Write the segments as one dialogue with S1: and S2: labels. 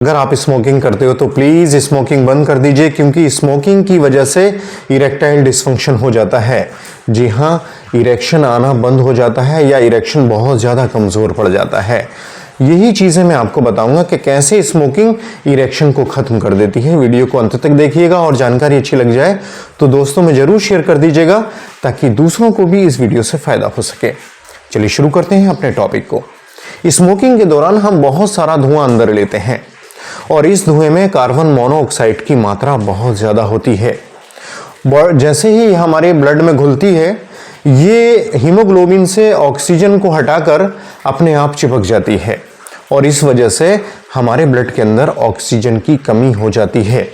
S1: अगर आप स्मोकिंग करते हो तो प्लीज़ स्मोकिंग बंद कर दीजिए, क्योंकि स्मोकिंग की वजह से इरेक्टाइल डिस्फंक्शन हो जाता है। जी हाँ, इरेक्शन आना बंद हो जाता है या इरेक्शन बहुत ज़्यादा कमज़ोर पड़ जाता है। यही चीज़ें मैं आपको बताऊंगा कि कैसे स्मोकिंग इरेक्शन को ख़त्म कर देती है। वीडियो को अंत तक देखिएगा और जानकारी अच्छी लग जाए तो दोस्तों में ज़रूर शेयर कर दीजिएगा, ताकि दूसरों को भी इस वीडियो से फ़ायदा हो सके। चलिए शुरू करते हैं अपने टॉपिक को। स्मोकिंग के दौरान हम बहुत सारा धुआं अंदर लेते हैं और इस धुएं में कार्बन मोनोऑक्साइड की मात्रा बहुत ज़्यादा होती है। जैसे ही हमारे ब्लड में घुलती है, ये हीमोग्लोबिन से ऑक्सीजन को हटाकर अपने आप चिपक जाती है और इस वजह से हमारे ब्लड के अंदर ऑक्सीजन की कमी हो जाती है।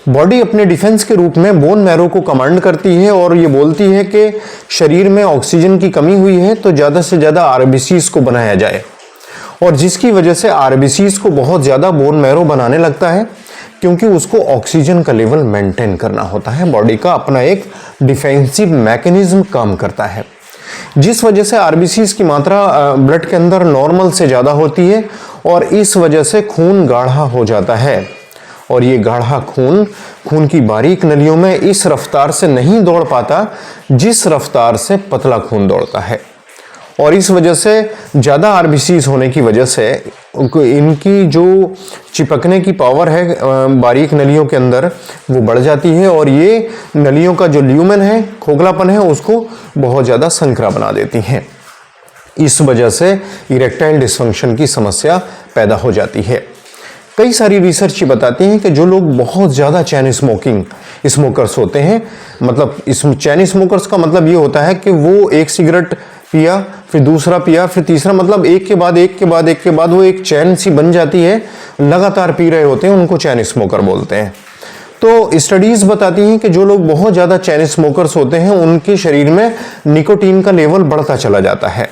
S1: बॉडी अपने डिफेंस के रूप में बोन मैरो को कमांड करती है और ये बोलती है कि शरीर में ऑक्सीजन की कमी हुई है तो ज़्यादा से ज़्यादा आरबीसीज को बनाया जाए, और जिसकी वजह से आरबीसीज को बहुत ज़्यादा बोन मैरो बनाने लगता है, क्योंकि उसको ऑक्सीजन का लेवल मेंटेन करना होता है। बॉडी का अपना एक डिफेंसिव मैकेनिज्म काम करता है, जिस वजह से आरबीसीज की मात्रा ब्लड के अंदर नॉर्मल से ज़्यादा होती है और इस वजह से खून गाढ़ा हो जाता है। और ये गाढ़ा खून की बारीक नलियों में इस रफ्तार से नहीं दौड़ पाता जिस रफ्तार से पतला खून दौड़ता है, और इस वजह से ज़्यादा आरबीसीज होने की वजह से इनकी जो चिपकने की पावर है बारीक नलियों के अंदर वो बढ़ जाती है, और ये नलियों का जो ल्यूमेन है, खोखलापन है, उसको बहुत ज़्यादा संकरा बना देती हैं। इस वजह से इरेक्टाइल डिस्फंक्शन की समस्या पैदा हो जाती है। कई सारी रिसर्च बताती हैं कि जो लोग बहुत ज़्यादा चैन स्मोकर्स होते हैं, मतलब इस चैन स्मोकर्स का मतलब ये होता है कि वो एक सिगरेट पिया, फिर दूसरा पिया, फिर तीसरा, मतलब एक के बाद वो एक चैन सी बन जाती है, लगातार पी रहे होते हैं, उनको चैन स्मोकर बोलते हैं। तो स्टडीज बताती हैं कि जो लोग बहुत ज़्यादा चैन स्मोकर्स होते हैं उनके शरीर में निकोटीन का लेवल बढ़ता चला जाता है,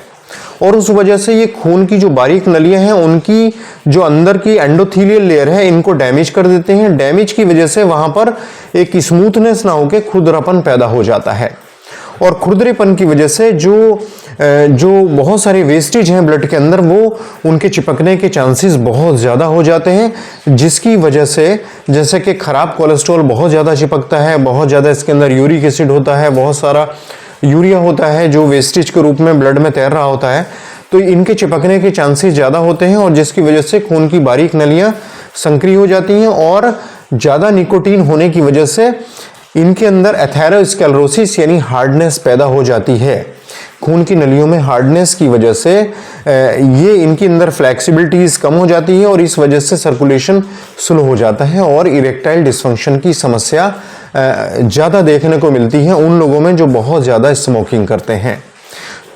S1: और उस वजह से ये खून की जो बारीक नलियां हैं उनकी जो अंदर की एंडोथीलियल लेयर है इनको डैमेज कर देते हैं। डैमेज की वजह से वहां पर एक स्मूथनेस ना होकर खुरदरापन पैदा हो जाता है, और खुरदरेपन की वजह से जो बहुत सारे वेस्टेज हैं ब्लड के अंदर वो उनके चिपकने के चांसेस बहुत ज़्यादा हो जाते हैं, जिसकी वजह से जैसे कि ख़राब कोलेस्ट्रॉल बहुत ज़्यादा चिपकता है, बहुत ज़्यादा इसके अंदर यूरिक एसिड होता है, बहुत सारा यूरिया होता है जो वेस्टेज के रूप में ब्लड में तैर रहा होता है, तो इनके चिपकने के चांसेस ज़्यादा होते हैं, और जिसकी वजह से खून की बारीक नलियाँ संकरी हो जाती हैं, और ज़्यादा निकोटीन होने की वजह से इनके अंदर एथेरोस्क्लेरोसिस यानी हार्डनेस पैदा हो जाती है। खून की नलियों में हार्डनेस की वजह से ये इनके अंदर फ्लेक्सिबिलिटीज कम हो जाती है, और इस वजह से सर्कुलेशन स्लो हो जाता है, और इरेक्टाइल डिस्फंक्शन की समस्या ज़्यादा देखने को मिलती है उन लोगों में जो बहुत ज़्यादा स्मोकिंग करते हैं।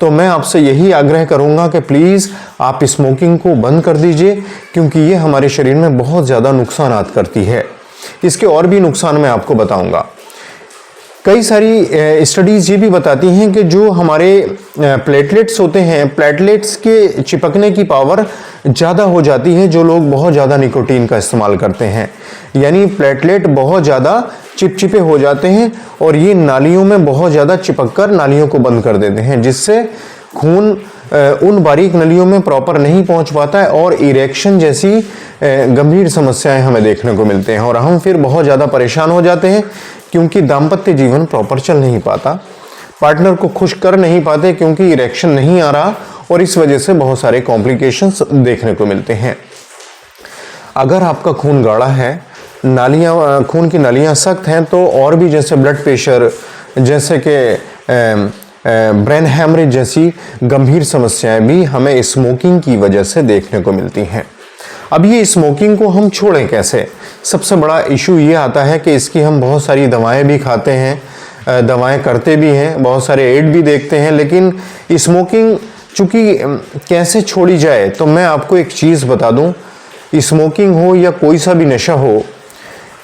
S1: तो मैं आपसे यही आग्रह करूंगा कि प्लीज़ आप स्मोकिंग को बंद कर दीजिए, क्योंकि ये हमारे शरीर में बहुत ज़्यादा नुकसान करती है। इसके और भी नुकसान मैं आपको बताऊंगा। कई सारी स्टडीज़ ये भी बताती हैं कि जो हमारे प्लेटलेट्स होते हैं, प्लेटलेट्स के चिपकने की पावर ज़्यादा हो जाती है जो लोग बहुत ज़्यादा निकोटीन का इस्तेमाल करते हैं, यानी प्लेटलेट बहुत ज़्यादा चिपचिपे हो जाते हैं और ये नालियों में बहुत ज़्यादा चिपक कर नालियों को बंद कर देते हैं, जिससे खून उन बारीक नलियों में प्रॉपर नहीं पहुंच पाता है और इरेक्शन जैसी गंभीर समस्याएं हमें देखने को मिलते हैं, और हम फिर बहुत ज़्यादा परेशान हो जाते हैं, क्योंकि दाम्पत्य जीवन प्रॉपर चल नहीं पाता, पार्टनर को खुश कर नहीं पाते क्योंकि इरेक्शन नहीं आ रहा, और इस वजह से बहुत सारे कॉम्प्लिकेशंस देखने को मिलते हैं। अगर आपका खून गाढ़ा है, नालियाँ, खून की नालियाँ सख्त हैं, तो और भी जैसे ब्लड प्रेशर, जैसे कि ब्रेन हैमरेज जैसी गंभीर समस्याएं भी हमें स्मोकिंग की वजह से देखने को मिलती हैं। अब ये स्मोकिंग को हम छोड़ें कैसे? सबसे बड़ा इशू ये आता है कि इसकी हम बहुत सारी दवाएं भी खाते हैं, दवाएं करते भी हैं, बहुत सारे एड भी देखते हैं, लेकिन स्मोकिंग चूँकि कैसे छोड़ी जाए, तो मैं आपको एक चीज़ बता दूं, स्मोकिंग हो या कोई सा भी नशा हो,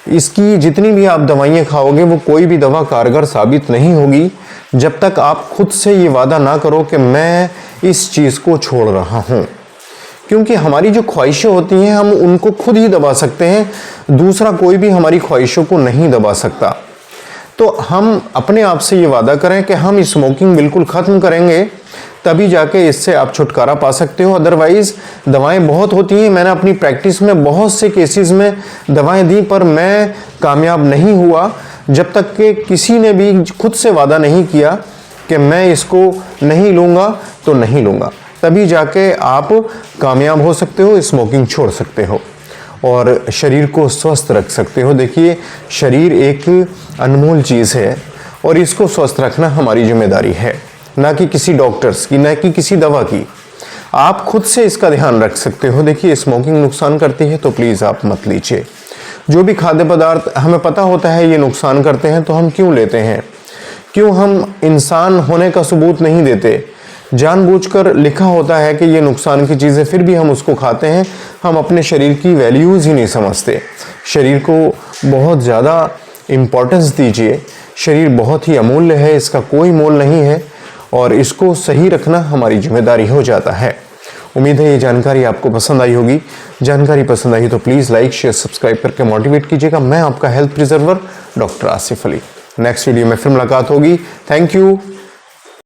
S1: इसकी जितनी भी आप दवाइयाँ खाओगे वो कोई भी दवा कारगर साबित नहीं होगी जब तक आप खुद से ये वादा ना करो कि मैं इस चीज़ को छोड़ रहा हूँ। क्योंकि हमारी जो ख्वाहिशें होती हैं हम उनको खुद ही दबा सकते हैं, दूसरा कोई भी हमारी ख्वाहिशों को नहीं दबा सकता। तो हम अपने आप से ये वादा करें कि हम स्मोकिंग बिल्कुल ख़त्म करेंगे, तभी जाके इससे आप छुटकारा पा सकते हो। अदरवाइज दवाएं बहुत होती हैं, मैंने अपनी प्रैक्टिस में बहुत से केसेस में दवाएं दी पर मैं कामयाब नहीं हुआ, जब तक कि किसी ने भी खुद से वादा नहीं किया कि मैं इसको नहीं लूँगा तो नहीं लूँगा। तभी जाके आप कामयाब हो सकते हो, स्मोकिंग छोड़ सकते हो और शरीर को स्वस्थ रख सकते हो। देखिए, शरीर एक अनमोल चीज़ है और इसको स्वस्थ रखना हमारी जिम्मेदारी है, ना कि किसी डॉक्टर्स की, ना कि किसी दवा की। आप खुद से इसका ध्यान रख सकते हो। देखिए, स्मोकिंग नुकसान करती है तो प्लीज़ आप मत लीजिए। जो भी खाद्य पदार्थ हमें पता होता है ये नुकसान करते हैं तो हम क्यों लेते हैं? क्यों हम इंसान होने का सबूत नहीं देते? जानबूझकर लिखा होता है कि ये नुकसान की चीज़ें, फिर भी हम उसको खाते हैं। हम अपने शरीर की वैल्यूज़ ही नहीं समझते। शरीर को बहुत ज़्यादा इम्पोर्टेंस दीजिए। शरीर बहुत ही अमूल्य है, इसका कोई मोल नहीं है और इसको सही रखना हमारी जिम्मेदारी हो जाता है। उम्मीद है ये जानकारी आपको पसंद आई होगी। जानकारी पसंद आई तो प्लीज़ लाइक, शेयर, सब्सक्राइब करके मोटिवेट कीजिएगा। मैं आपका health preserver doctor Asif Ali. Next video में फिर मुलाकात होगी। Thank you.